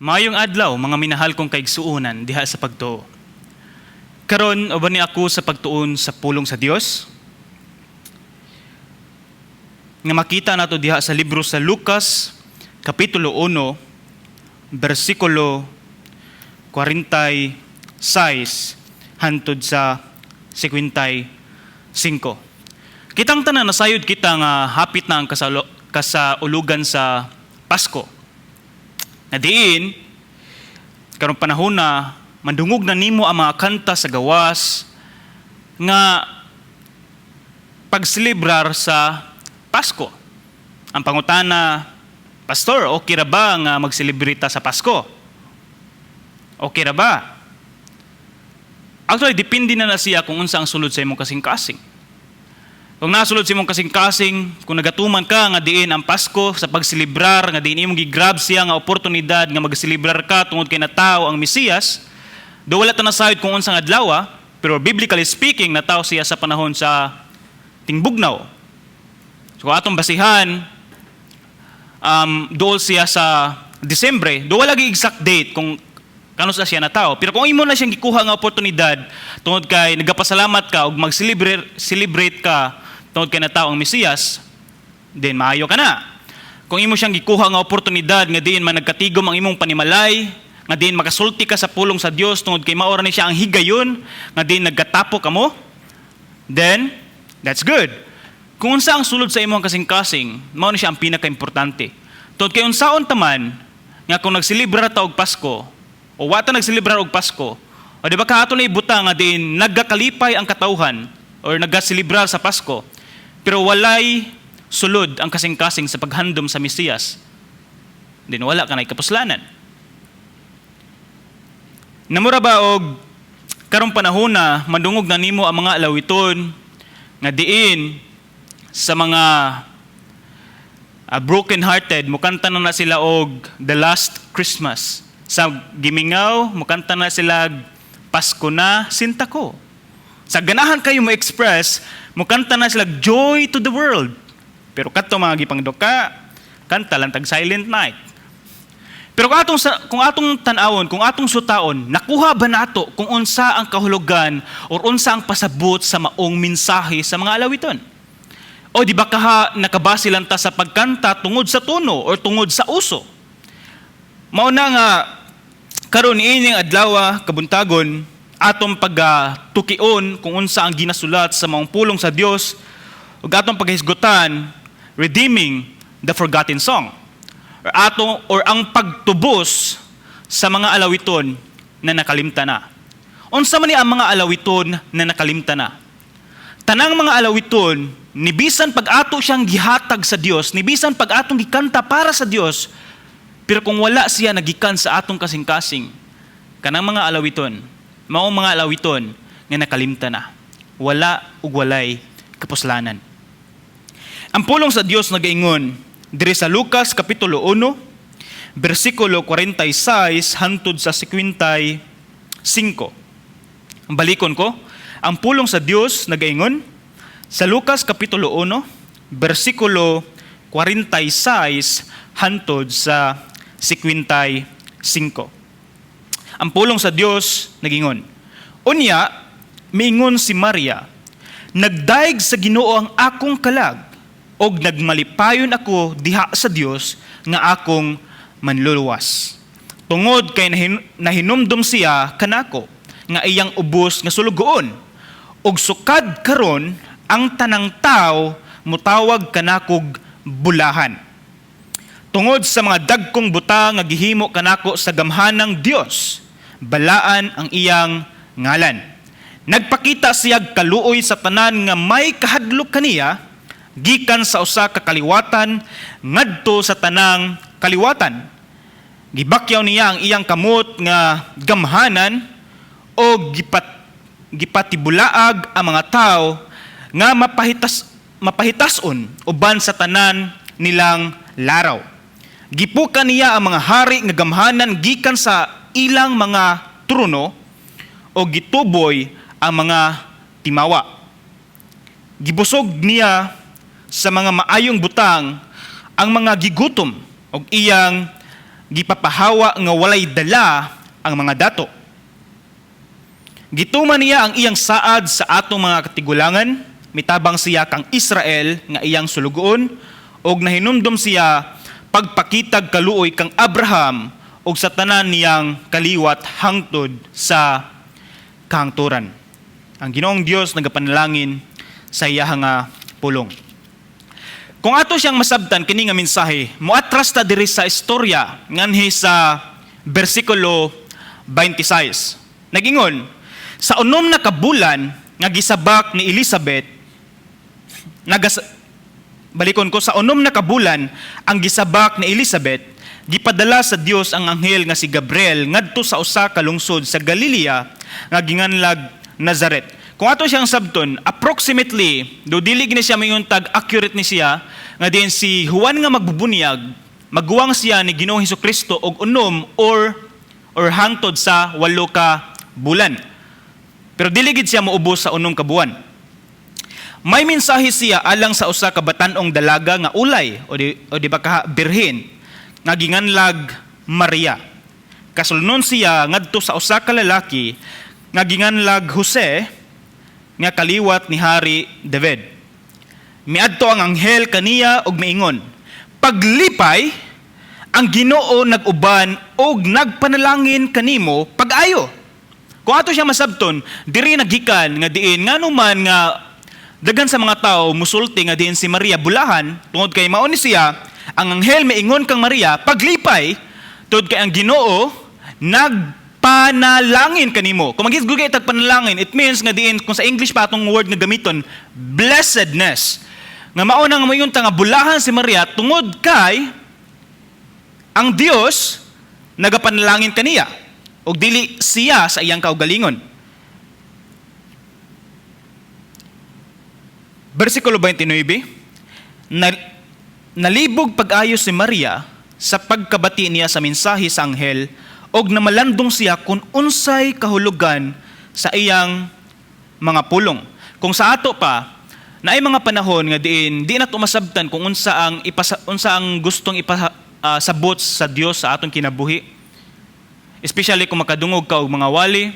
Maayong adlaw, mga minahal kong kaigsuonan diha sa pagtuo. Karon uban ni ako sa pagtuon sa pulong sa Dios. Nga makita nato diha sa libro sa Lucas, kapitulo 1, bersikulo 46 hantod sa 55. Kitang tanan nasayod kita nga hapit na ang kasaulugan sa Pasko. Na diin, karong panahon na mandungog na nimo ang mga kanta sa gawas nga pagselebrar sa Pasko. Ang pangutana, Pastor, okay ra ba nga magselebrita sa Pasko? Okay ra ba? Actually, depende na siya kung unsa ang sulod sa imong kasing-kasing. Kung nasulod sa imong kasing-kasing, kung nagatuman ka nga diin ang Pasko sa pagselebrar, nga diin imong gigrab siya nga oportunidad nga magselebrar ka tungod kay natao ang Mesiyas, do wala ta nasayod kung unsang adlaw, pero biblically speaking, natao siya sa panahon sa tingbugnaw. So kung atong basihan, dool siya sa Disyembre, do wala gi exact date kung kano sa siya natao. Pero kung imo na siyang gikuha nga oportunidad tungod kay nagapasalamat ka ug mag-celebrate ka tungod kay natao ang Mesiyas, then maayo ka na. Kung imo siyang gikuha nga oportunidad nga diin man nagkatigom ang imong panimalay, nga diin makasulti ka sa pulong sa Dios tungod kay mao ra ni siya ang higayon, nga diin nagkatapo ka mo, then that's good. Kung unsa ang sulod sa imong kasing-kasing, mao ni siya ang pinaka-importante. Tungod kay unsaon taman nga kung nagselebrar ta og Pasko o wata nagselebrar og Pasko, o di ba kaato na ibutang nga diin nagakalipay ang katawhan or nagaselebrar sa Pasko, pero walay sulod ang kasing-kasing sa paghandom sa Mesiyas, din wala ka na kapuslanan. Namura ba og karong panahon na mandungog na nimo ang mga alawiton nga diin sa mga broken-hearted, mukanta na sila og The Last Christmas. Sa Gimingaw, mukanta na sila Pasko na Sinta Ko. Sa ganahan kayo mo-express, mukanta na sila Joy to the World. Pero kadto mga gipangduka, kanta lang tag Silent Night. Pero kung atong tan-awon, kung atong sutaon, nakuha ba nato kung unsa ang kahulugan o unsa ang pasabot sa maong mensahe sa mga alawiton? O di ba nakabase lang ta sa pagkanta tungod sa tono o tungod sa uso? Mao na nga karon niining adlaw kabuntagon atong pagtukion kung unsa ang ginasulat sa maong pulong sa Dios ug atong paghisgutan redeeming the forgotten song or ang pagtubos sa mga alawiton na nakalimta na. Unsa man ni ang mga alawiton na nakalimta na? Tanang mga alawiton nibisan pag-ato siyang gihatag sa Dios, nibisan pag-atong gikanta para sa Dios, pero kung wala siya nagikan sa atong kasing-kasing, kanang mga alawiton, maong mga alawiton nga nakalimta na. Wala ug walay kapuslanan. Ang pulong sa Dios nagaingon diri sa Lucas kapitulo 1, bersikulo 46 hantod sa 55. Ang balikon ko, ang pulong sa Dios nagaingon sa Lucas kapitulo 1, bersikulo 46 hantod sa 55. Ang pulong sa Dios nagingon, unya, miingon si Maria, nagdaig sa Ginoo ang akong kalag, og nagmalipayon ako diha sa Dios nga akong manluluwas. Tungod kay nahinumdum siya kanako, nga iyang ubos nga sulugoon, og sukad karon ang tanang tao mutawag kanakog bulahan. Tungod sa mga dagkong buta nga gihimo kanako sa gamhanang Dios, balaan ang iyang ngalan. Nagpakita siya kaluoy sa tanan nga may kahadlok kaniya, gikan sa usa ka kaliwatan ngadto sa tanang kaliwatan. Gibakyaw niya ang iyang kamot nga gamhanan o gipatibulaag ang mga tao nga mapahitason uban sa tanan nilang laraw. Gipukan niya ang mga hari nga gamhanan gikan sa ilang mga trono o gituboy ang mga timawa. Gibusog niya sa mga maayong butang ang mga gigutom o iyang gipapahawa nga walay dala ang mga dato. Gituman niya ang iyang saad sa atong mga katigulangan, mitabang siya kang Israel nga iyang sulugoon, og nahinumdum siya pagpakitag kaluoy kang Abraham og sa tanan niyang kaliwat hangtod sa kahangturan. Ang Ginoong Dios nagapanalangin sa iyang nga pulong. Kung ato siyang masabtan kini nga mensahe, moatras ta diri sa istorya nganhi sa bersikulo 26. Nagingon, sa 6 na kabulan nga gisabak ni Elizabeth, balikon ko, sa 6 na kabulan ang gisabak ni Elizabeth, gipadala sa Dios ang anghel nga si Gabriel ngadto sa usa ka lungsod sa Galilea nga ginganlag Nazareth. Kung ato siyang sabton, approximately, do dilig ni siya mayong accurate ni siya, nga din si Juan nga magbubunyag, magguwang siya ni Ginoong Hesukristo og 6 or hangtod sa 8 ka bulan. Pero diligid siya maubos sa 6 ka buwan. May mensahe siya alang sa usa ka batanong dalaga nga ulay o di ba ka birhen nga ginganlag Maria. Kasulnon siya ngadto sa usa ka lalaki nga ginganlag Jose nga kaliwat ni Hari David. Miadto ang anghel kaniya og miingon, paglipay ang Ginoo nag-uban og nagpanalangin kanimo pag-ayo. Kung ato siya masabton, diri nagikan nga diin nganuman nga dagan sa mga tao musulti nga diin si Maria bulahan tungod kay mao ni siya ang anghel miingon kang Maria paglipay tungod kay ang Ginoo nagpanalangin kanimo. Kung magigugay tag panalangin, it means nga diin kung sa English pa atong word nga gamiton, blessedness. Nga mao nang mayon nga bulahan si Maria tungod kay ang Dios nagapanalangin kaniya og dili siya sa iyang kaugalingon. Bersikulo 29, nalibog pag-ayo si Maria sa pagkabati niya sa mensahe sa anghel og namalandong siya kung unsay kahulugan sa iyang mga pulong. Kung sa ato pa, naay mga panahon nga di na tumasabtan kung unsa ang gustong ipasabot sa Dios sa atong kinabuhi. Especially kung makadungog ka og mga wali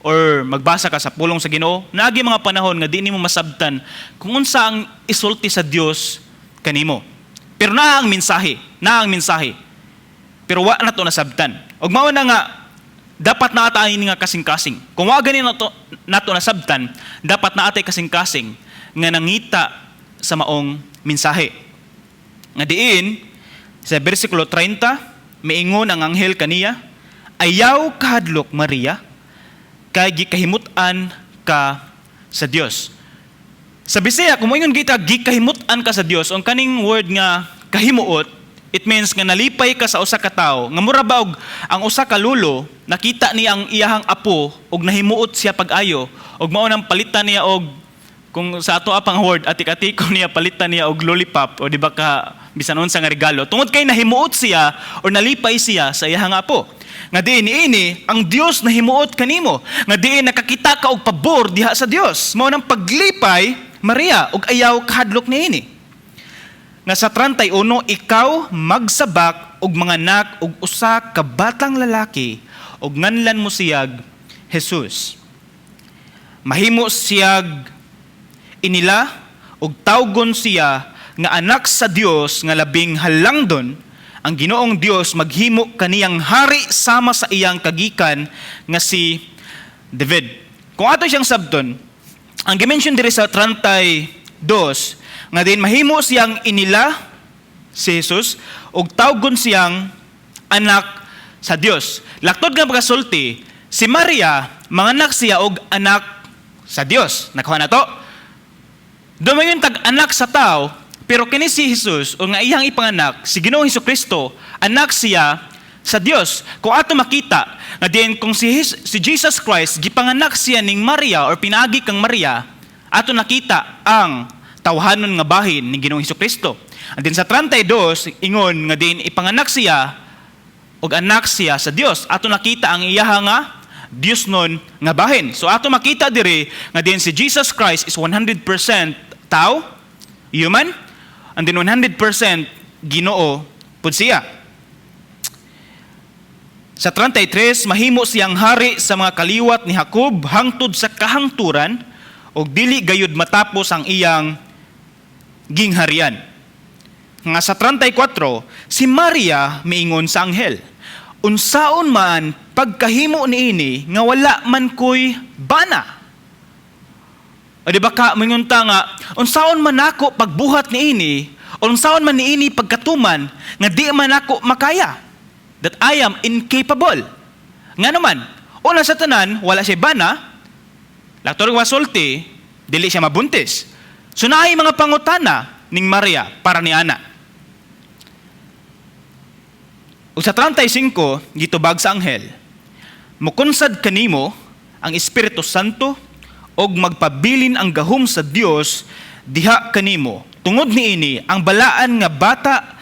or magbasa ka sa pulong sa Ginoo, naagi mga panahon nga di nimo masabtan kung unsa ang isulti sa Dios kanimo. Pero naa ang mensahe. Pero wa na to nasabtan. Og mao na nga dapat naatay ni nga kasing-kasing. Kung wa gani nato nasabtan, dapat naatay kasing-kasing nga nangita sa maong mensahe. Nga diin sa bersikulo 30, miingon ang anghel kaniya, ayaw kahadlok Maria, kay gikahimutan ka sa Dios. Sa Bisaya, kung moingon kita gikahimutan ka sa Dios, ang kaning word nga kahimuot, it means nga nalipay ka sa usa ka tawo, nga mura ba og ang usa ka lulo nakita niya ang iyahang apo og nahimuot siya pag-ayo, og mao nang palitan niya og kung sa ato apang word atik-atiko niya palitan niya og lollipop o di ba ka bisan unsa nga regalo tungod kay nahimuot siya or nalipay siya sa iyahang apo. Nga diin ini ang Dios nahimuot kanimo, nga diin nakakita ka og pabor diha sa Dios. Mao nang paglipay Maria og ayaw kahadlok niini. Nga sa 31, ikaw magsabak og mga anak og usa ka batang lalaki og nganlan mo siyag Jesus. Mahimo siyag inila og tawgon siya nga anak sa Dios nga labing halangdon. Ang Ginoong Dios maghimo kaniyang hari sama sa iyang kagikan nga si David. Kung ato siyang sabton, ang gimension diri sa 32 nga din mahimo siyang inila si Jesus og tawgon siyang anak sa Dios. Laktod nga pagkasulti, si Maria manganak siya og anak sa Dios. Nakuha na to. Dumayon tag anak sa tao, pero kini si Jesus o nga iyang ipanganak, si Ginoong Hesukristo, anak siya sa Dios. Kung ato makita, nga diyan kung si Jesus Christ, gipanganak siya ning Maria or pinagi kang Maria, ato nakita ang tawhanon nga bahin ni Ginoong Hesukristo. And then sa 32, ingon nga diyan ipanganak siya o anak siya sa Dios. Ato nakita ang iyaha nga Dios nun nga bahin. So ato makita diri nga diyan si Jesus Christ is 100% tao, human, and then 100% Ginoo pud siya. Sa 33, mahimo siyang hari sa mga kaliwat ni Jacob hangtod sa kahangturan o dili gayud matapos ang iyang gingharian. Nga sa 34, si Maria miingon sa anghel, unsaon man pagkahimo niini nga wala man koy bana. O di ba ka, mingunta nga, unsaon man ako pagbuhat niini, unsaon man niini pagkatuman, nga di man ako makaya. That I am incapable. Nga naman, una sa tanan, wala siya bana, laktor wasulti, dili siya mabuntis. So naay mga pangutana ning Maria para ni Ana. O sa 35, gitubag sa anghel, mukunsad kanimo ang Espiritu Santo og magpabilin ang gahom sa Dios diha kanimo. Tungod niini ang balaan nga bata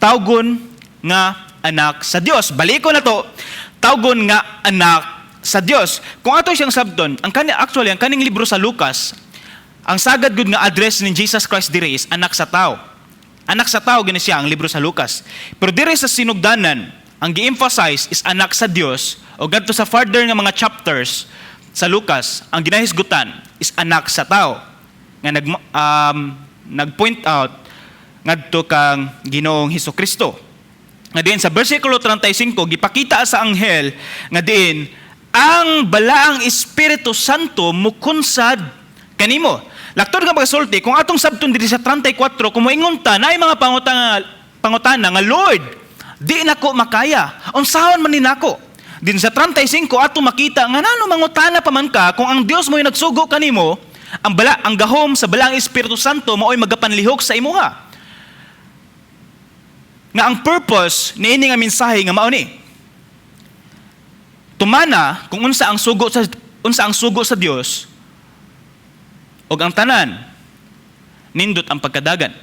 tawgon nga anak sa Dios. Baliko na to, tawgon nga anak sa Dios. Kung ato siyang sabton, ang kaning libro sa Lucas, ang sagad gud nga address ni Jesus Christ dire is anak sa tao. Anak sa tao gani siya ang libro sa Lucas. Pero dire sa sinugdanan, ang gi-emphasize is anak sa Dios. O gadto sa further nga mga chapters sa Lucas, ang ginahisgutan is anak sa tao. Nga nag-point out ngadto kang Ginoong Hesukristo. Nga diin sa versikulo 35, gipakita sa anghel nga diin ang balaang Espiritu Santo mukunsad kanimo. Laktor nga pagsulti, kung atong sabton diri sa 34, kung moingon ta naay mga pangutana nga Lord, di nako makaya. Unsahon man ni nako? Din sa 35 atong makita nga nano mangutana pa man ka kung ang Dios mo'y nagsugo kanimo, ang gahom sa balaang Espiritu Santo mao'y magapanlihok sa imuha. Nga ang purpose niini nga mensahe nga mao ni tumana kung unsa ang sugo sa Dios ug ang tanan nindot ang pagkadagan.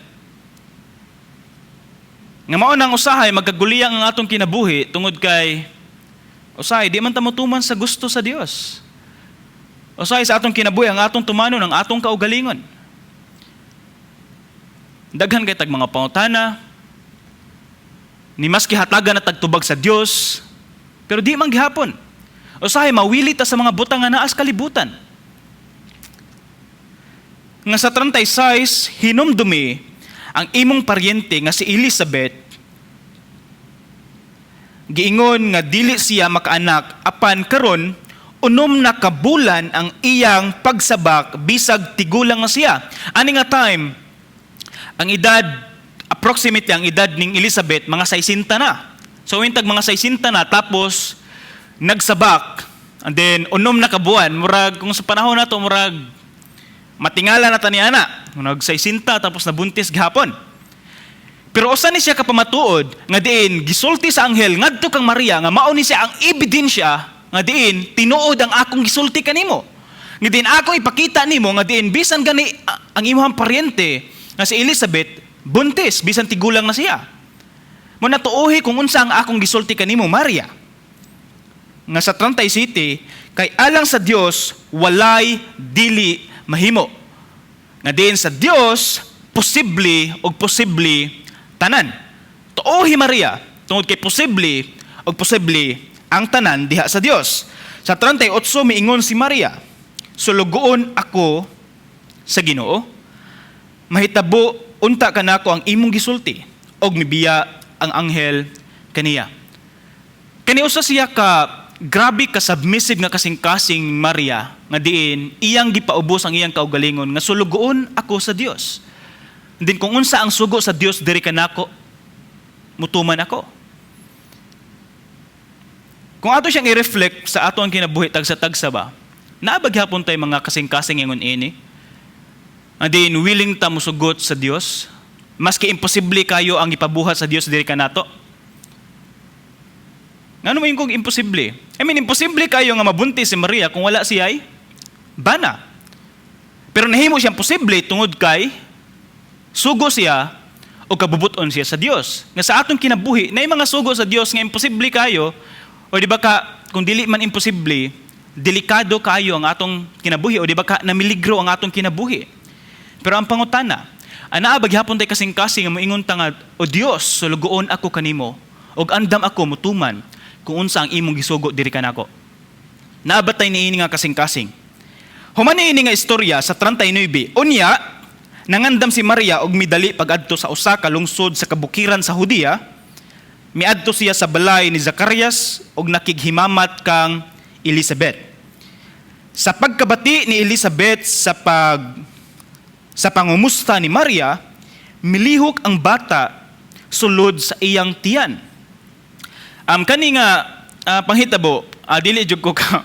Nga mao nang usahay magkaguliyang ang atong kinabuhi tungod kay usahay di man ta motuman sa gusto sa Dios. Usahay sa atong kinabuhi ang atong tumanon ang atong kaugalingon. Daghan kay tag mga pangutana ni maski hatagan na tagtubag sa Dios, pero di man gihapon. Usahay mawili ta sa mga butang nga naas kalibutan. Nga sa 36, hinumdumi ang imong paryente nga si Elizabeth, giingon nga dili siya makaanak apan karon unom na kabulan ang iyang pagsabak bisag tigulang nga siya. Ani nga time, ang edad approximately ang edad ning Elizabeth mga 60 na. So wintag mga 60 na tapos nagsabak and then unom na kabuan murag kung sa panahon nato murag matingala na ta ni ana. Nag 60 tapos nabuntis gihapon. Pero usa ni siya kapamatuod nga diin gisulti sa anghel ngadto kang Maria nga mao ni siya ang ebidensya nga diin tinuod ang akong gisulti kanimo. Nga diin ako ipakita nimo nga diin bisan gani ang imong paryente nga si Elizabeth buntis, bisan tigulang na siya. Mo natuohi kung unsa ang akong gisulti kanimo, Maria. Nga sa 37, kay alang sa Dios walay dili mahimo. Nga diin sa Dios posible og posible tanan. Tuohi Maria, tungod kay posible og posible ang tanan diha sa Dios. Sa 38 miingon si Maria, sulugoon ako sa Ginoo. Mahitabo unta kanako ang imong gisulti og mibiya ang anghel kaniya. Kani usa siya ka grabe ka submissive nga kasing-kasing Maria nga diin iyang gipaubos ang iyang kaugalingon nga sulugoon ako sa Dios. Din kung unsa ang sugo sa Dios diri kanako mutuman ako. Kung ato siyang i-reflect sa ato ang kinabuhi tagsa-tagsa ba, naabaghapon tay mga kasing-kasing ingon ini. Andin willing ta musugot sa Dios maski imposible kayo ang ipabuhat sa Dios diri kanato. Ngano man kung imposible? Imposible kayo nga mabuntis si Maria kung wala siya ay bana. Pero nahimo siyang posible tungod kay sugo siya o kabubuton siya sa Dios. Nga sa atong kinabuhi na mga sugo sa Dios nga imposible kayo o di ba ka kung dili man imposible delikado kayo ang atong kinabuhi o di ba ka namiligro ang atong kinabuhi. Pero ang pangutana, anaa baghapon tay kasing-kasing nga moingon ta nga, o Dios, sulugoon ako kanimo, og andam ako mutuman, kung unsa ang imong gisugo diri kanako. Naabatay niini nga kasing-kasing. Human niini nga istorya sa 39. Unya, nangandam si Maria og midali pagadto sa usa ka lungsod sa kabukiran sa Hudiya. Miadto siya sa balay ni Zacarias og nakighimamat kang Elizabeth. Sa pagkabati ni Elizabeth sa pangumusta ni Maria, milihok ang bata sulod sa iyang tiyan. Kani nga panghitabo, dili jud ko ka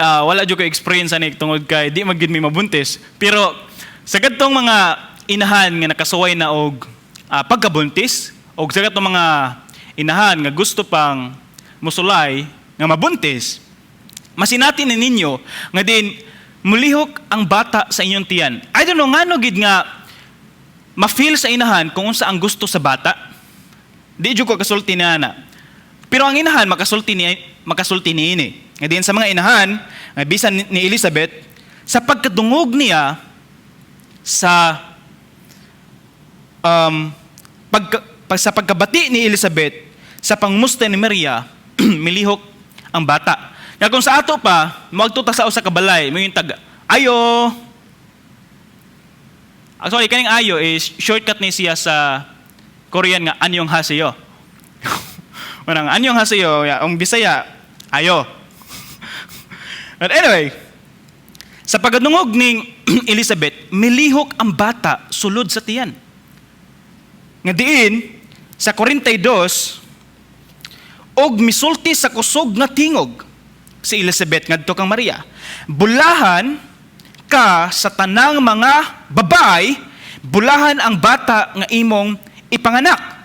wala jud ko experience ani tungod kay di magid mi mabuntis. Pero sa kadtong mga inahan nga nakasuway na og pagkabuntis og sa kadtong mga inahan nga gusto pang musulay nga mabuntis, masinati ni ninyo nga din mulihok ang bata sa inyong tiyan. I don't know ngano gid nga ma-feel sa inahan kung unsa ang gusto sa bata. Di jud ko kasulti na ana. Pero ang inahan makasulti niini. Nga din sa mga inahan, nga bisan ni Elizabeth, sa pagkadungog niya sa sa pagkabati ni Elizabeth sa pangumusta ni Maria, milihok ang bata. Nga kung sa ato pa, magtuta sa usa ka balay, mo yung tag ayo. Actually, kaning ayo is shortcut ni siya sa Korean nga anyong haseyo. Manang anyong haseyo, ang Bisaya, ayo. But anyway, sa pagdungog ning Elizabeth, milihok ang bata sulod sa tiyan. Nga diin, sa 42, og misulti sa kusog nga tingog si Elizabeth ngadto kang Maria. Bulahan ka sa tanang mga babay, bulahan ang bata nga imong ipanganak.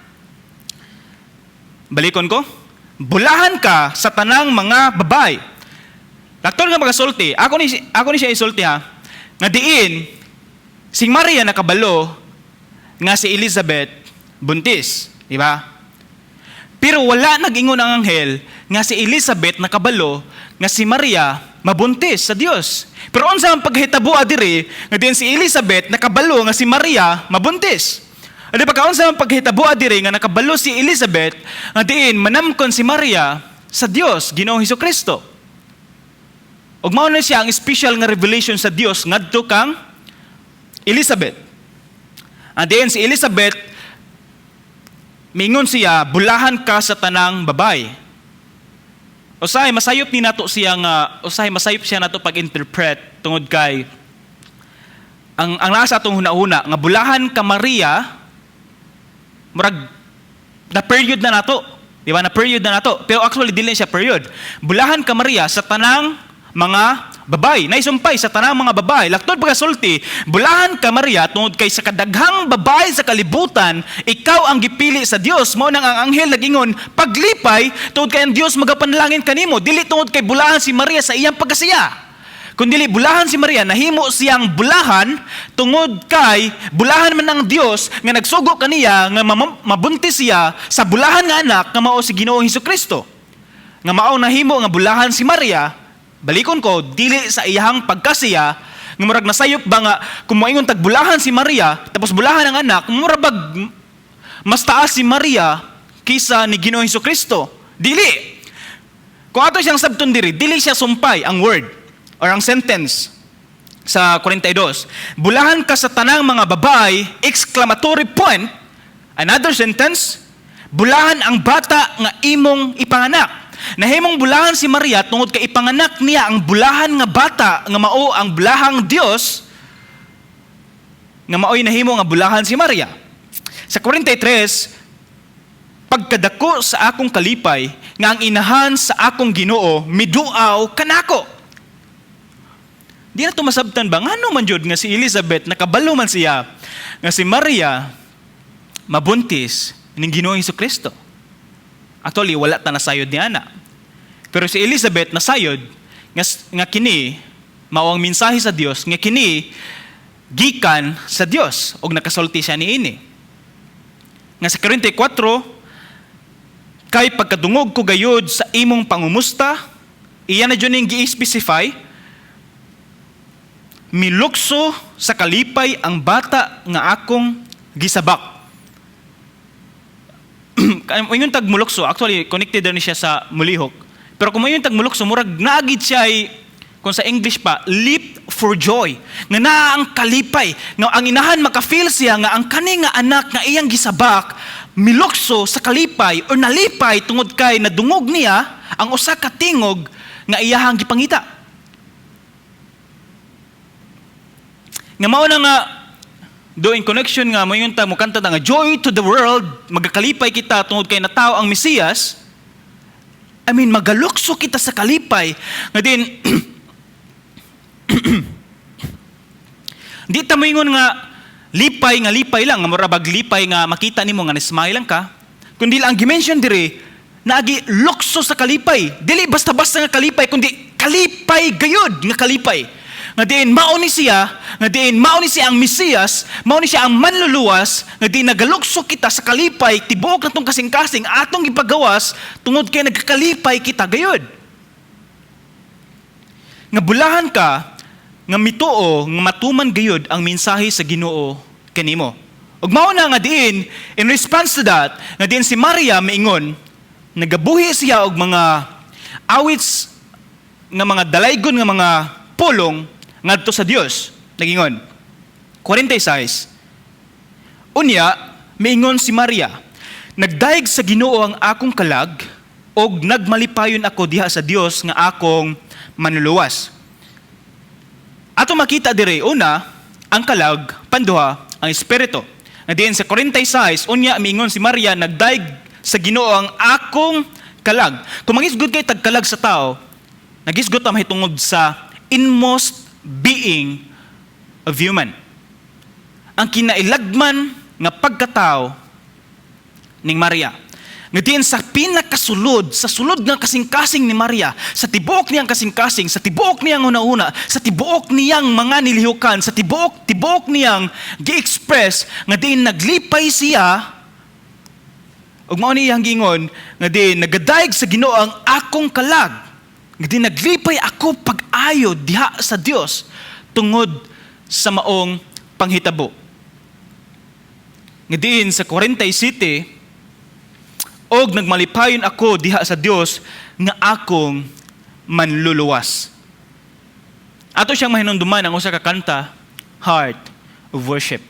Balikon ko, bulahan ka sa tanang mga babay. Lakton nga magasulti, ako ni siya isulti ha, nga diin, si Maria nakabalo, nga si Elizabeth buntis, di ba? Pero wala nag-ingon ang anghel, nga si Elizabeth nakabalo, nga si Maria mabuntis sa Dios. Pero unsa ang paghitabo adiri, nga diin si Elizabeth nakabalo, nga si Maria mabuntis. Adi ba kaunsa ang paghitabo adiri, nga nakabalo si Elizabeth, nga diin manamkon si Maria sa Dios, Ginoong Hesukristo. Og mao na siya ang special nga revelation sa Dios ngadto kang Elizabeth. Diin si Elizabeth, mingon siya, bulahan ka sa tanang babay. Usahay masayop ni nato siya nga, usahay masayop siya nato pag-interpret tungod kay ang nasa atong hunahuna nga bulahan ka Maria, murag na period na nato, di ba? Na period na nato. Pero actually dili siya period. Bulahan ka Maria sa tanang mga babay. Naisumpay sa tanang mga babay. Laktod pagkasulti, bulahan ka Maria tungod kay sa kadaghang babay sa kalibutan, ikaw ang gipili sa Dios. Mao nang ang anghel nagingon, paglipay tungod kay ang Dios magapanalangin kanimo. Dili tungod kay bulahan si Maria sa iyang pagkasiya. Kundi bulahan si Maria, nahimo siyang bulahan tungod kay bulahan man ng Dios nga nagsugo kaniya nga mabuntis siya sa bulahan nga anak nga mao si Ginoong Hesukristo. Nga mao nahimo nga bulahan si Maria. Balikon ko, dili sa iyang pagkasiya, nga murag nasayop ba nga, kung moingon tagbulahan si Maria, tapos bulahan ang anak, murabag mas taas si Maria kisa ni Ginoong Hesukristo. Dili. Kung ato siyang sabton diri, dili siya sumpay ang word or ang sentence sa 42. Bulahan ka sa tanang mga babay, exclamatory point. Another sentence, bulahan ang bata nga imong ipanganak. Nahimong bulahan si Maria tungod kay ipanganak niya ang bulahan nga bata nga mao ang bulahang Dios nga mao'y nahimo nga bulahan si Maria. Sa 43, pagkadako sa akong kalipay nga ang inahan sa akong Ginoo miduaw kanako. Di na to masabtan ba ngano man jud nga si Elizabeth nakabalo man siya nga si Maria mabuntis ning Ginoong Hesukristo. Actually, wala ta nasayod ni ana. Pero si Elizabeth nasayod nga kini mao ang mensahe sa Dios nga kini gikan sa Dios og nakasulti siya niini. Nga sa 44, kay pagkadungog ko gayud sa imong pangumusta, iya na jud ning gi-specify, milukso sa kalipay ang bata nga akong gisabak. Ingon tag mulokso, actually connected na siya sa mulihok. Pero kung ingon tag mulokso, murag naagid siya ay, kung sa English pa, leap for joy. Nga naa ang kalipay. Nga ang inahan makafeel siya nga ang kani nga anak nga iyang gisabak, milokso sa kalipay o nalipay tungod kay nadungog niya ang usa ka tingog nga iyahang gipangita. Nga mao na nga doing connection nga mo yung mukanta nga joy to the world, magakalipay kita tungod kay natao ang Mesiyas. I mean, magalukso kita sa kalipay. Nga din, di ta mo ingon nga lipay lang, nga murabag lipay nga makita nimo nga nismile lang ka. Kundi lang ang gimension diri, naagi lukso sa kalipay. Dili basta-basta nga kalipay, kundi kalipay gayud nga kalipay. Nga diin mao ni siya ang Mesiyas, mao ni siya ang manluluwas, nga diin nagalukso kita sa kalipay, tibuok na tong kasing-kasing atong ipagawas tungod kay nagkakalipay kita gayud. Nga bulahan ka, nga mituo, nga matuman gayud ang mensahe sa Ginoo kanimo. Ug mao na nga diin, in response to that, nga diin si Maria maingon, nagabuhi siya og mga awits nga mga dalaygon nga mga pulong ngadto sa Dios. Nagingon 46. Unya miingon si Maria, nagdaig sa Ginoo ang akong kalag og nagmalipayon ako diha sa Dios nga akong manluluwas. Ato makita dire una ang kalag, panduha ang espiritu. Na diin sa 46 unya miingon si Maria, nagdaig sa Ginoo ang akong kalag. Kung mangisgot kay tagkalag sa tao, nagisgot ang mahitungod sa inmost being of human. Ang kinailagman nga pagkatao ning Maria. Nga diin sa pinakasulod, sa sulod nga kasing-kasing ni Maria, sa tibuok niyang kasing-kasing, sa tibuok niyang una-una, sa tibuok niyang mga nilihukan, sa tibuok niyang gi-express, nga diin naglipay siya, ug mao niyang gingon, nga diin nagadaig sa Ginoo ang akong kalag. Nga naglipay ako pag-ayo diha sa Dios tungod sa maong panghitabo. Nga diin sa 47, og nagmalipayon ako diha sa Dios nga akong manluluwas. Ato siyang mahinumduman ang usa ka kanta, Heart of Worship.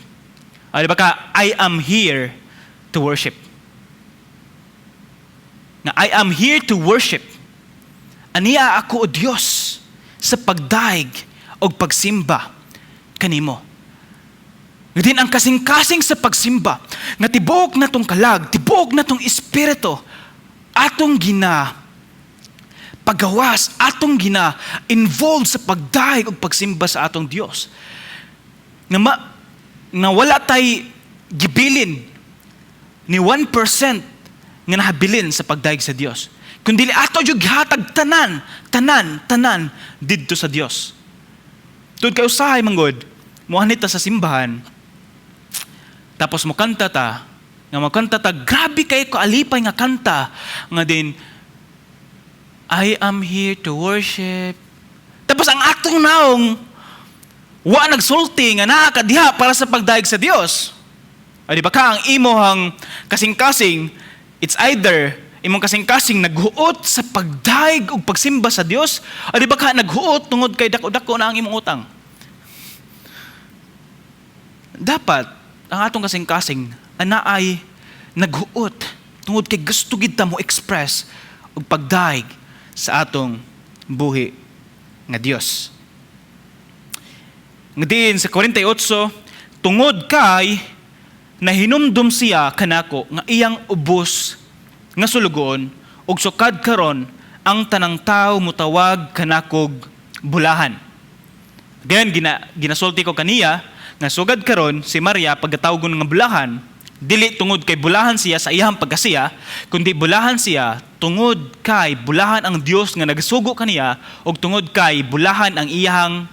Di ba ka, I am here to worship. Nga I am here to worship. Aniya ako o Diyos sa pagdaig o pagsimba kanimo. Ngayon ang kasing-kasing sa pagsimba, nga tibuok na tong kalag, tibuok na tong espiritu, atong gina pagawas, atong gina involved sa pagdaig o pagsimba sa atong Diyos. Nga wala tay gibilin ni 1% nga nahabilin sa pagdaig sa Diyos. Kundi ato yung hatag tanan didto sa Dios. Tungod kay usahay manggod, muhanit ta sa simbahan. Tapos mukanta ta, grabe kay ko alipay nga kanta nga din I am here to worship. Tapos ang atong naong wa nagsulti nga nakakadiha para sa pagdaig sa Dios. Di ba ka ang imohang kasing-kasing, it's either imong kasing-kasing naghuot sa pagdaig o pagsimba sa Dios, o di ba ka naghuot tungod kay dako-dako na ang imong utang. Dapat ang atong kasing-kasing anaay naghuot tungod kay gusto gid ta mo express og pagdaig sa atong buhi nga Dios. Nga diin sa 48, tungod kay nahinumdum siya kanako nga iyang ubos nga sulugon ug sukad karon ang tanang tao mutawag kanakog bulahan. Again, ginasulti ko kaniya nga sugad karon si Maria pagkatawgon nga bulahan, dili tungod kay bulahan siya sa iyang pagkasiya, kundi bulahan siya tungod kay bulahan ang Dios nga nagsugo kaniya ug tungod kay bulahan ang iyang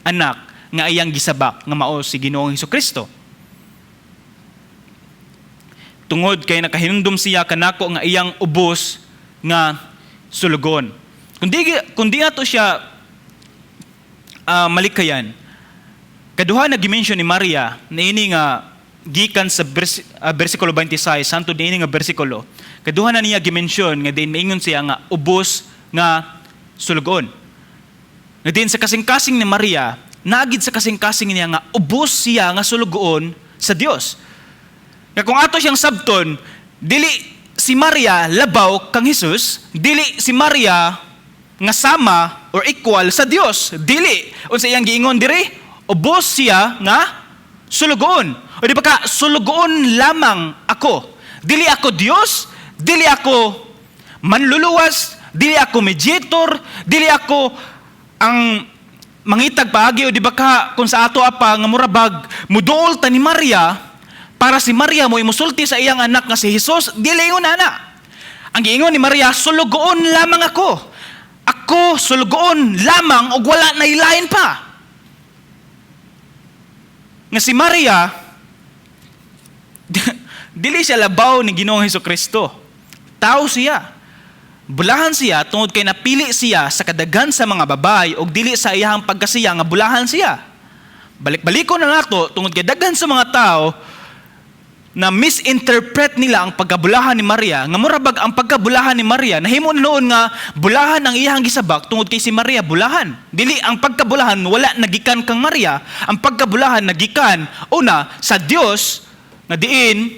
anak nga iyang gisabak nga mao si Ginoong Hesukristo. Tungod kay nakahinumdum siya kanako nga iyang ubos nga sulugon. Kundi ato siya malikayan, kaduha na gimension ni Maria na ini nga gikan sa bersikulo 26 santo diini nga bersikulo, kaduha na niya gimensyon nga din maingon siya nga ubos nga sulugon. Nga din sa kasing-kasing ni Maria, naagid sa kasing-kasing niya nga ubos siya nga sulugon sa Dios. Kaya kung ato siyang sabton, dili si Maria labaw kang Hesus, dili si Maria nga sama or equal sa Dios. Dili. Unsa iyang giingon diri? Ubos siya nga sulugon. O di ba ka, sulugon lamang ako. Dili ako Dios, dili ako manluluwas, dili ako mediator, dili ako ang mangitag paagi. O di ba ka, kung sa ato apa nga murabag, muduol ta ni Maria, para si Maria mo imusulti sa iyang anak nga si Jesus, dili ingon ana. Ang giingon ni Maria, sulugon lamang ako. Ako, sulugon lamang, o wala na ilain pa. Nga si Maria, dili siya labaw ni Ginoong Hesukristo. Tao siya. Bulahan siya tungod kay napili siya sa kadaghan sa mga babae o dili sa iyang pagkasiya nga bulahan siya. Balik-baliko na nato tungod kay daghan sa mga tao na misinterpret nila ang pagkabulahan ni Maria, nga murabag ang pagkabulahan ni Maria, nahimo na noon nga bulahan ang iyang gisabak tungod kay si Maria bulahan. Dili ang pagkabulahan wala nagikan kang Maria, ang pagkabulahan nagikan una sa Dios nga diin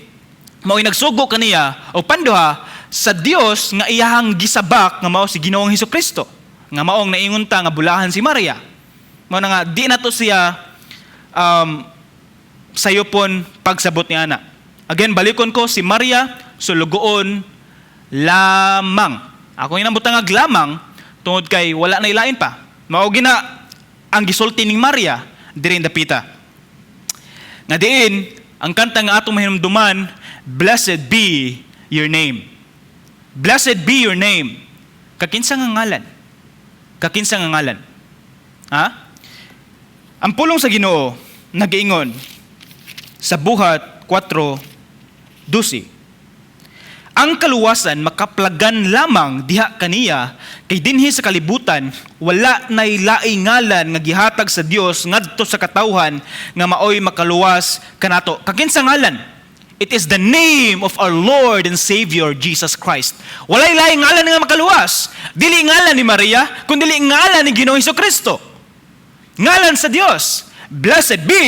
mao'y nagsugo kaniya o panduha sa Dios nga iyang gisabak nga mao si Ginoong Hesukristo, nga maong naingon ta nga bulahan si Maria. Mao na nga di na to siya sayopon pagsabot ni ana. Again, balikon ko, si Maria, sulugoon lamang. Ako yung nambutangag lamang, tungod kay wala na ilain pa. Maugi na ang gisulti ni Maria, dirin dapita. Nga diin, ang kanta nga atong mahinumduman, blessed be your name. Blessed be your name. Kakinsa nga ngalan. Kakinsa nga ngalan. Ha? Ang pulong sa Ginoo, nag-iingon, sa buhat 4:12. Ang kaluwasan makaplagan lamang diha kaniya kay dinhi sa kalibutan wala nay laing ngalan nga gihatag sa Dios ngadto sa katawhan nga maoy makaluwas kanato. Kakinsa ngalan? It is the name of our Lord and Savior Jesus Christ. Walay laing ngalan nga makaluwas. Dili ngalan ni Maria, kundi dili ngalan ni Ginoong Hesukristo. Ngalan sa Dios. Blessed be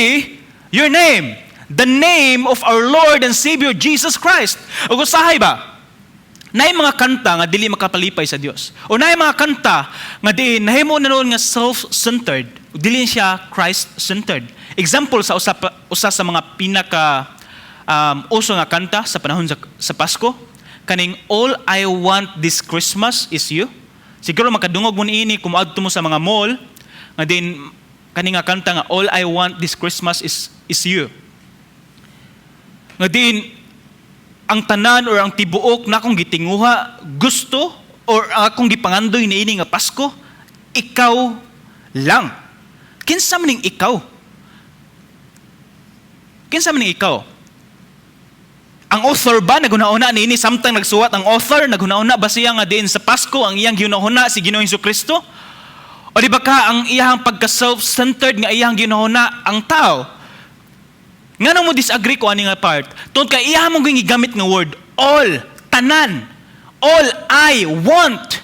your name. The name of our Lord and Savior Jesus Christ. O usahay ba? Naay mga kanta nga dili makapalipay sa Dios. O naay mga kanta nga di nahimo na noon nga self-centered. Dili siya Christ-centered. Example sa usa sa mga pinaka uso nga kanta sa panahon sa Pasko, kaning All I Want This Christmas Is You. Siguro makadungog mo niini kung adto mo sa mga mall nga din kaning nga kanta nga All I Want This Christmas is You. Nga din, ang tanan or ang tibuok na akong gitinguha, gusto or akong gipangandoy na ini nga Pasko, ikaw lang. Kinsa maning ikaw? Kinsa maning ikaw? Ang author ba, naguna-una ni ini, samtang nagsuwat ang author, naguna-una ba siya nga din sa Pasko, ang iyang ginahuna si Ginoong Hesukristo? O di ba ka, ang iyang pagka-self-centered nga iyang ginahuna ang tao? Nga nang mo disagree ko ani nga part, tungod kay iya mong gigamit nga word, all, tanan, all I want.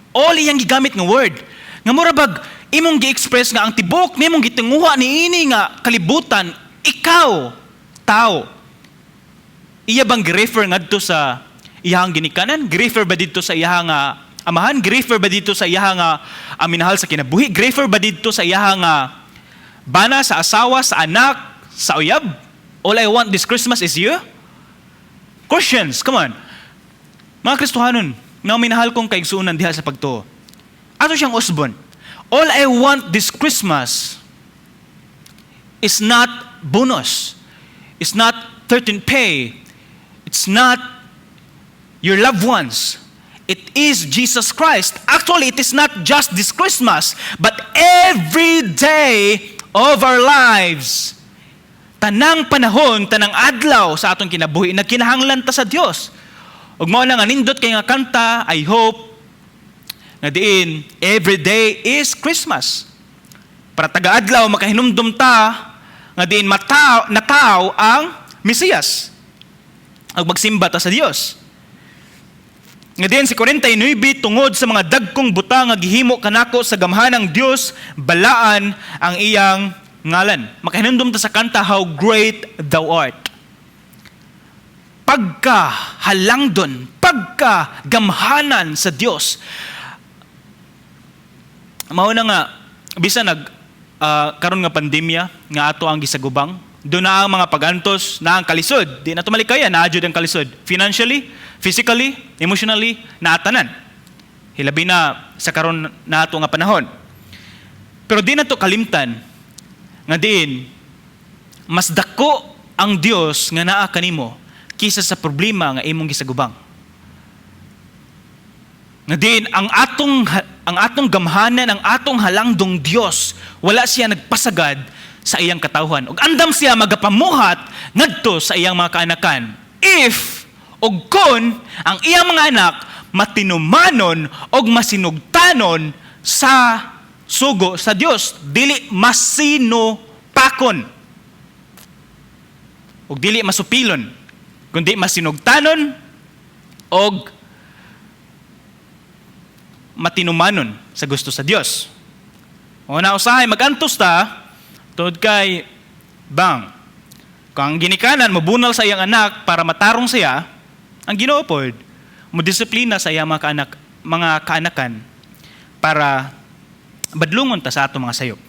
All iyang gigamit nga word. Nga murabag, imong gi-express nga ang tibok, nimong gitinguha ni ini nga kalibutan, ikaw, tao. Iya bang gi-refer ngadto sa iyang ginikanan? Gi-refer ba dito sa iyang amahan? Gi-refer ba dito sa iyang minahal sa kinabuhi? Gi-refer ba dito sa iyang bana, sa asawa, sa anak, sa uyab? All I want this Christmas is you? Christians, come on. Mga Kristohanon, na minahal kong kaigsuunan diha sa pagtuo. Ato siyang usbon. All I want this Christmas is not bonus. It's not 13th pay. It's not your loved ones. It is Jesus Christ. Actually, it is not just this Christmas, but every day of our lives. Tanang panahon, tanang adlaw sa atong kinabuhi, nagkinahanglan ta sa Dios. Ug mao na nga nindot kay nga kanta, I hope na diin every day is Christmas. Para taga-adlaw makahinumdum ta nga nga diin nataw ang Mesiyas ug magsimba ta sa Dios. Nga diin si 49 tungod sa mga dagkong butang nga gihimo kanako sa gamhanang Dios, balaan ang iyang ngalan. Makahinumdum ta sa kanta, How Great Thou Art. Pagkahalangdon, pagkagamhanan sa Dios. Mao na nga bisan karon nga pandemya nga ato ang gisagubang, doon na ang mga pagantos na ang kalisod. Di na tumalikaya, naadjud ang kalisod. Financially, physically, emotionally, naatanan. Hilabi na sa karon na ato nga panahon. Pero di na to kalimtan nga diin mas dako ang Dios nga naa kanimo kisa sa problema nga imong gisagubang. Nga diin ang atong gamhanan, ang atong halangdong Dios, wala siya nagpasagad sa iyang katawhan. Ug andam siya magapamuhat ngadto sa iyang mga kaanakan. If og kon ang iyang mga anak matinumanon og masinugtanon sa sugo sa Dios, dili masinupakon ug dili masupilon, kundi masinugtanon og matinumanon sa gusto sa Dios. Una usahay magantos ta tungod kay bang kung ang ginikanan mabunal sa iyang anak para matarong siya, ang Ginoo pod mo disiplina sa iyang mga kaanakan para badlungon ta sa atong mga sayop.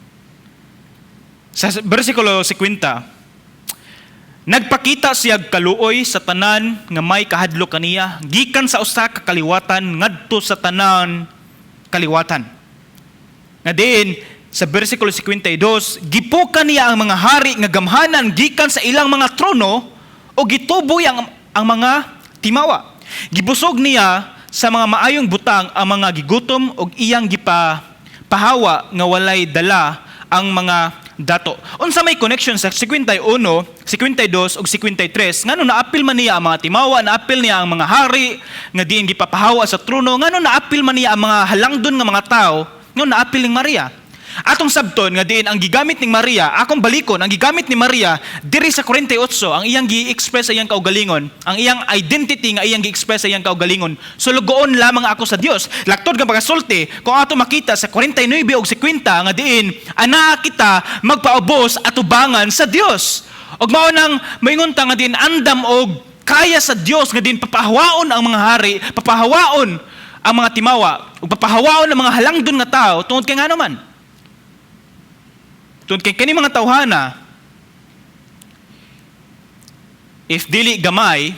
Sa bersikulo 50, nagpakita siya kaluoy sa tanan nga may kahadlo kaniya, gikan sa usa ka kaliwatan ngadto sa tanan kaliwatan. Nga diin sa bersikulo 52, gipukan niya ang mga hari nga gamhanan gikan sa ilang mga trono o gituboy ang mga timawa. Gibusog niya sa mga maayong butang ang mga gigutom o iyang pahawa nga walay dala ang mga dato. Unsa may connection sa 51, 52 ug 53 ngano naapil man niya ang mga timawa, naapil niya ang mga hari nga diin gipapahawa sa trono, ngano naapil man niya ang mga halangdon nga mga tao, ngano naapil ning Maria. Atong sabton nga diin ang gigamit ning Maria, akong balikon ang gigamit ni Maria diri sa 48 ang iyang gi-express sa iyang kaugalingon, ang iyang identity nga iyang gi-express sa iyang kaugalingon. Sulugoon lamang ako sa Dios. Laktod nga pagasulti kung ato makita sa 49 ug 50 nga diin ana kita magpaubos atubangan sa Dios. Og mao nang moingon ta nga diin andam og kaya sa Dios nga diin papahawaon ang mga hari, papahawaon ang mga timawa, ug papahawaon ang mga halangdon nga tao tungod kay ngano man. Tungod kay kani mga tawhana, if dili gamay,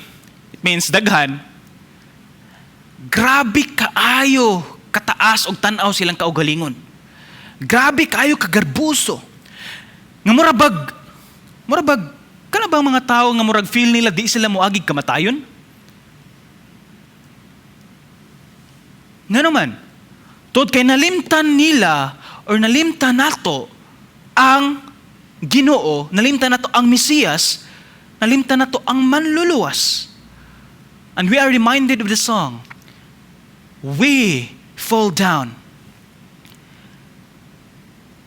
it means daghan, grabe kaayo kataas og tan-aw silang kaugalingon. Grabe kaayo kagarbuso. Nga murabag kana bang mga tao nga murag feel nila di sila moagig kamatayon? Ngano man? Tungod kay nalimtan nila or nalimtan nato ang Ginoo, nalimtan nato ang Mesiyas, nalimtan nato ang manluluwas. And we are reminded of the song, We Fall Down.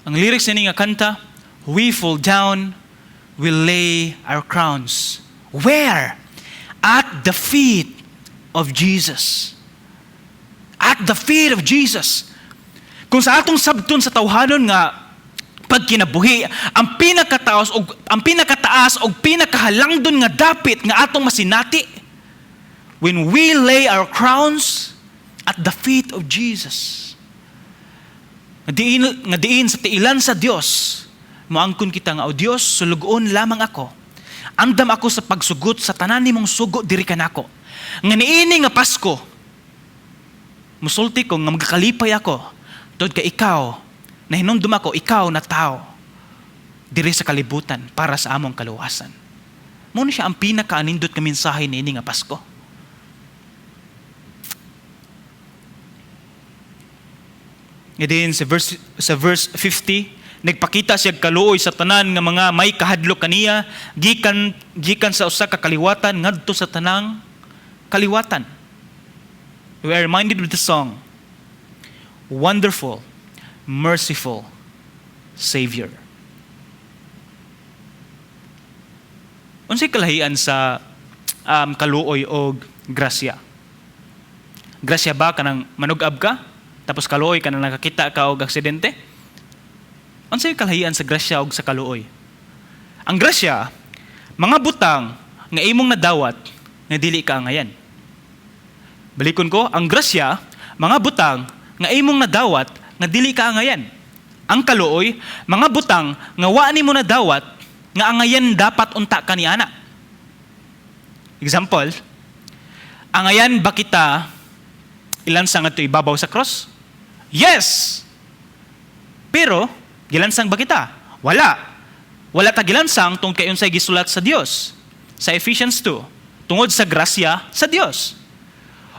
Ang lyrics ni nga kanta, We fall down, we lay our crowns. Where? At the feet of Jesus. At the feet of Jesus. Kung sa atong sabton sa tawhanon nga pag kinabuhi, ang pinakataas o pinakahalangdon nga dapit nga atong masinati, when we lay our crowns at the feet of Jesus. Nga diin sa tiilan sa Dios, moangkon kita nga, O Dios, sulugoon lamang ako. Andam ako sa pagsugot sa tanan nimong sugo diri kanako. Nga niini nga Pasko, musulti ko nga magakalipay ako, tod kay ikaw, na hinumdum ako, ikaw na tao diri sa kalibutan para sa among kaluwasan. Muna siya ang pinakaanindot ka mensahe niini nga Pasko. Ngayon sa verse 50, nagpakita siya kaluoy sa tanan nga mga may kahadlo kaniya gikan sa usa ka kaliwatan ngadto sa tanang kaliwatan. We are reminded with the song, Wonderful, Merciful Savior. Unsay kalahian sa kaluoy o grasya? Grasya ba kanang manugab ka tapos kaluoy kanang nakakita ka og aksidente? Unsay kalahian sa grasya ug sa kaluoy? Ang grasya, mga butang nga imong nadawat nga dili ka angayan. Balikon ko, ang grasya, mga butang nga imong nadawat nga dili ka angayan. Ang kaluoy, mga butang nga wa nimo nadawat nga angayan dapat unta kaniana. Example, angayan ba kita ilansang ato ibabaw sa cross? Yes! Pero, gilansang ba kita? Wala. Wala ta gilansang tungkol kay unsay gisulat sa Dios. Sa Ephesians 2, tungod sa grasya sa Dios.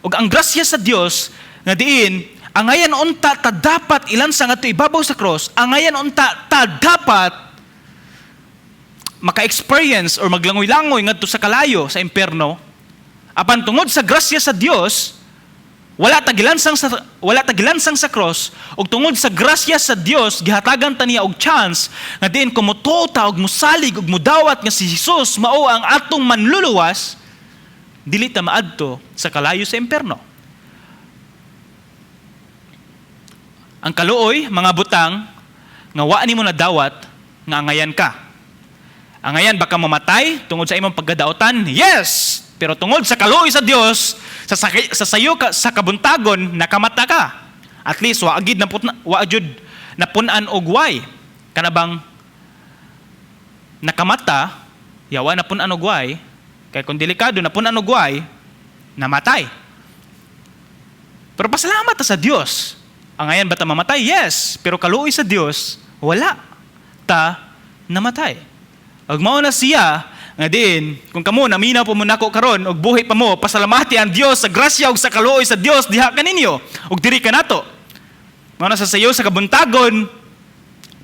Ug ang grasya sa Dios, nga diin, angayan unta ta dapat ilansang ato ibabaw sa cross, angayan unta ta dapat maka-experience or maglangoy-langoy ngadto sa kalayo sa impierno, apan tungod sa grasya sa Dios, wala ta gilansang sa cross, ug tungod sa grasya sa Dios gihatagan ta niya og chance nga diin kumutuo ta og musalig ug mudawat nga si Jesus mao ang atong manluluwas, dili ta maadto sa kalayo sa impierno. Ang kaluoy, mga butang nga wa nimo nadawat nga angayan ka. Angayan baka mamatay tungod sa imong pagkadaotan? Yes! Pero tungod sa kaluoy sa Dios, sa sayo ka, sa kabuntagon, nakamata ka. At least, wa agid napunan og way. Kanabang nakamata, yawa napunan og way, kaya kung delikado napunan og way, namatay. Pero pasalamat ta sa Dios. Angayan ba ta mamatay? Yes! Pero kaluoy sa Dios, wala ta namatay. Ug mao na siya nga din kung kamo naminaw pa mo nako karon og buhi pa mo, pasalamati ang Dios sa grasya ug sa kaluoy sa Dios diha kaninyo ug diri kanato. Mao na sa sayo sa kabuntagon,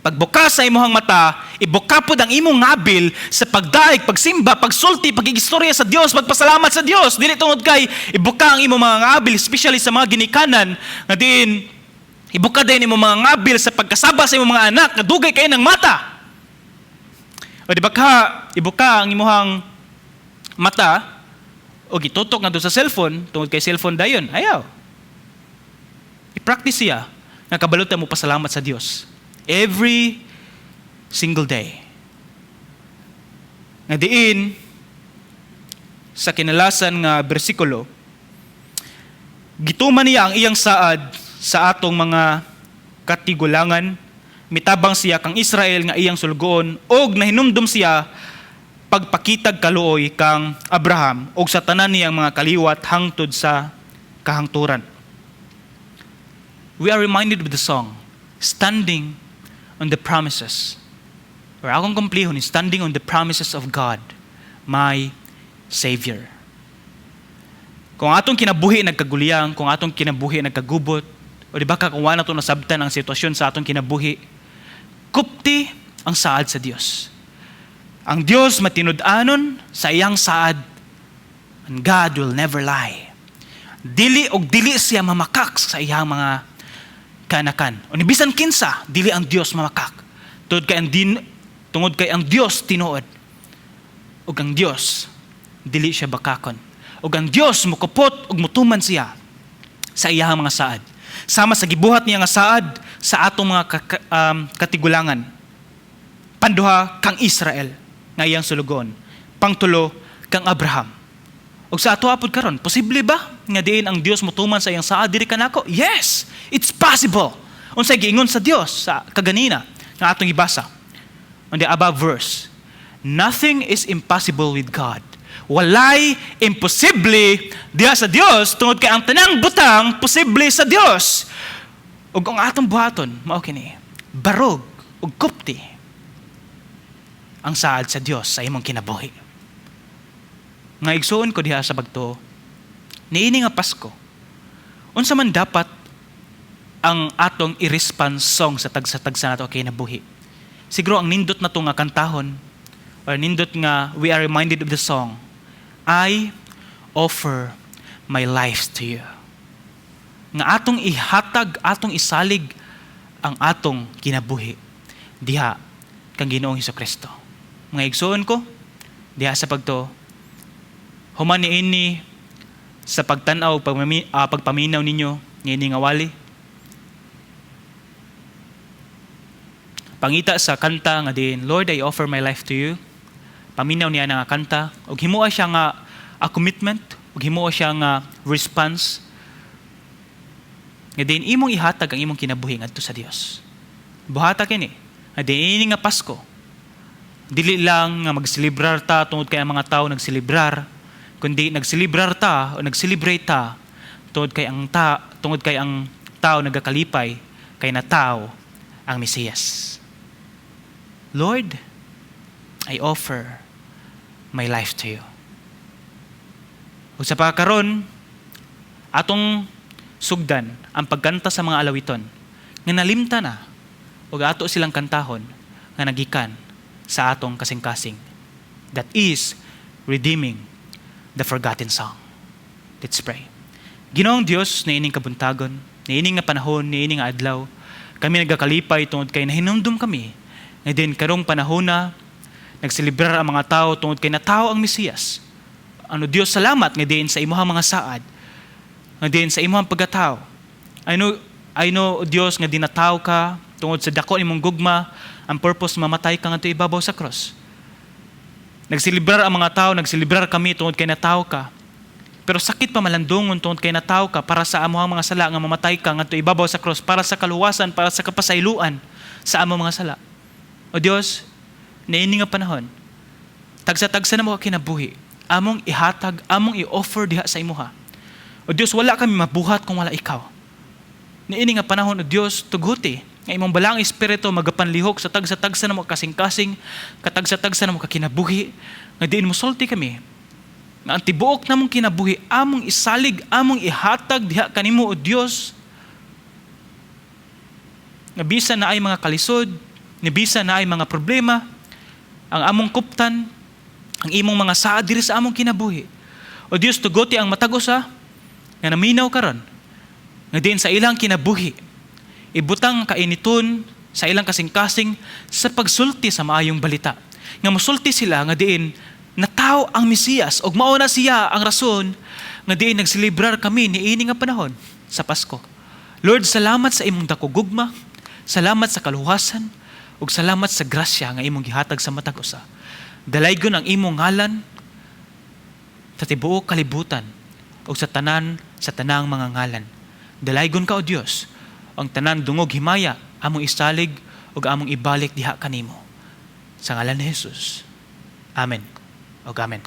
pagbukas sa imong mata, ibuka pod ang imong ngabil sa pagdaig, pagsimba, pagsulti, pagigistorya sa Dios, magpasalamat sa Dios. Dili tungod kay ibuka ang imong mga ngabil, especially sa mga ginikanan nga din ibuka din imong mga ngabil sa pagkasaba sa imong mga anak nga dugay kay ng mata. O di ba ka, ibuka ang imuhang mata o gitutok nga doon sa cellphone, tungod kay cellphone dayon, ayaw. I-practice siya nga kabalutan mo pasalamat sa Dios. Every single day. Nga diin, sa kinalasan nga bersikulo, gituman niya ang iyang saad sa atong mga katigulangan, mitabang siya kang Israel nga iyang sulgoon og nahinumdum siya pagpakitag kaluoy kang Abraham og sa tanan niyang mga kaliwat hangtod sa kahangturan. We are reminded with the song, Standing on the Promises. Or akong kumplihon, standing on the promises of God, my Savior. Kung atong kinabuhi nagkaguliyang, kung atong kinabuhi nagkagubot, o di ba kung wala itong nasabtan ang sitwasyon sa atong kinabuhi, kupti ang saad sa Dios. Ang Dios matinud-anon sa iyang saad, and God will never lie. Dili siya mamakak sa iyang mga kanakan. O bisan kinsa, dili ang Dios mamakak. Tungod kay ang Dios tinuod. Ug ang Dios, dili siya bakakon. Ug ang Dios mukupot ug mutuman siya sa iyang mga saad. Sama sa gibuhat niya nga saad sa atong mga katigulangan. Panduha kang Israel nga iyang sulugon. Pangtulo kang Abraham. Ug sa ato apod karon, posible ba nga diin ang Dios motuman sa iyang saad diri kanako? Yes, it's possible. Unsay giingon sa Dios sa kaganina nga atong ibasa on the above verse. Nothing is impossible with God. Walay imposible diha sa Dios tungod kay ang tanang butang posible sa Dios. Ug ang atong buhaton mao kini, barog ug kupti ang saad sa Dios sa imong kinabuhi. Nga igsuon ko diha sa bagto, niini nga Pasko, unsa man dapat ang atong i-response song sa tagsa-tagsa nato kinabuhi. Siguro ang nindot na to nga kantahon, or nindot nga we are reminded of the song, I offer my life to you. Nga atong ihatag, atong isalig ang atong kinabuhi diha kang Ginoong Hesukristo. Mga igsoon ko, diha sa pagto human niini sa pagtan-aw pagpaminaw ninyo niini nga wali. Pangita sa kanta nga din, Lord, I offer my life to you. Paminaw niya nga kanta ug himuha siya nga a commitment, ug himuha siya nga response nga din imong ihatag ang imong kinabuhi ngadto sa Dios. Buhata kini nga din ini nga Pasko, dili lang nga magselebrar ta tungod kay ang mga tao nagselebrar, kundi nagselebrar ta o nag-celebrate ta tungod kay ang tao nagakalipay kay natao ang Mesiyas. Lord, I offer my life to you. Ug sa pagkaron atong sugdan ang pagkanta sa mga alawiton nga nalimta na ug ato silang kantahon nga nagikan sa atong kasing-kasing. That is redeeming the forgotten song. Let's pray. Ginoong Dios, na ining kabuntagon, na ining nga panahon, na ining nga adlaw, kami nagakalipay tungod kay nahinumdum kami nga din karong panahon na nagselebrar ang mga tao tungod kay natao ang Mesiyas. Ano Dios, salamat nga din sa imong mga saad, nga din sa imong pagkatao. I know Dios nga dinataw ka tungod sa dako imong gugma, ang purpose mamatay ka ngadto ibabaw sa cross. Nagselebrar ang mga tao, nagselebrar kami tungod kay natao ka. Pero sakit pa malandungon tungod kay natao ka para sa among mga sala nga mamatay ka ngadto ibabaw sa cross, para sa kaluwasan, para sa kapasayloan sa among mga sala. O Dios, naini nga panahon, tagsa-tagsa na mo kinabuhi, among ihatag, among i-offer diha sa imuha. O Dios, wala kami mabuhat kung wala ikaw. Naini nga panahon, o Dios, tuguti, nga imong balang espiritu magapanlihok sa tagsa-tagsa na mo kasing-kasing, katagsa-tagsa na mo kakinabuhi, nga diin mo sulti kami, nga ang tibuok na mong kinabuhi, among isalig, among ihatag diha kanimo, o Dios, nga bisa na ay mga kalisod, nibisa na ay mga problema, ang among kuptan, ang imong mga saad diri sa among kinabuhi. O Dios, tuguti ang matagosa, nga naminaw karon, nga diin sa ilang kinabuhi, ibutang kainiton sa ilang kasing-kasing sa pagsulti sa maayong balita. Nga musulti sila nga diin natao ang Mesiyas, ug mao na siya ang rason nga diin nagselebrar kami niini nga panahon sa Pasko. Lord, salamat sa imong dako gugma, salamat sa kaluwasan, ug salamat sa grasya nga imong gihatag sa matag usa. Dalaygon ang imong ngalan sa tibuok kalibutan ug sa tanang mga ngalan. Dalaygon ka, o Dios, ang tanan dungog himaya among isalig ug among ibalik diha kanimo. Sa ngalan ni Jesus. Amen. Ug amen.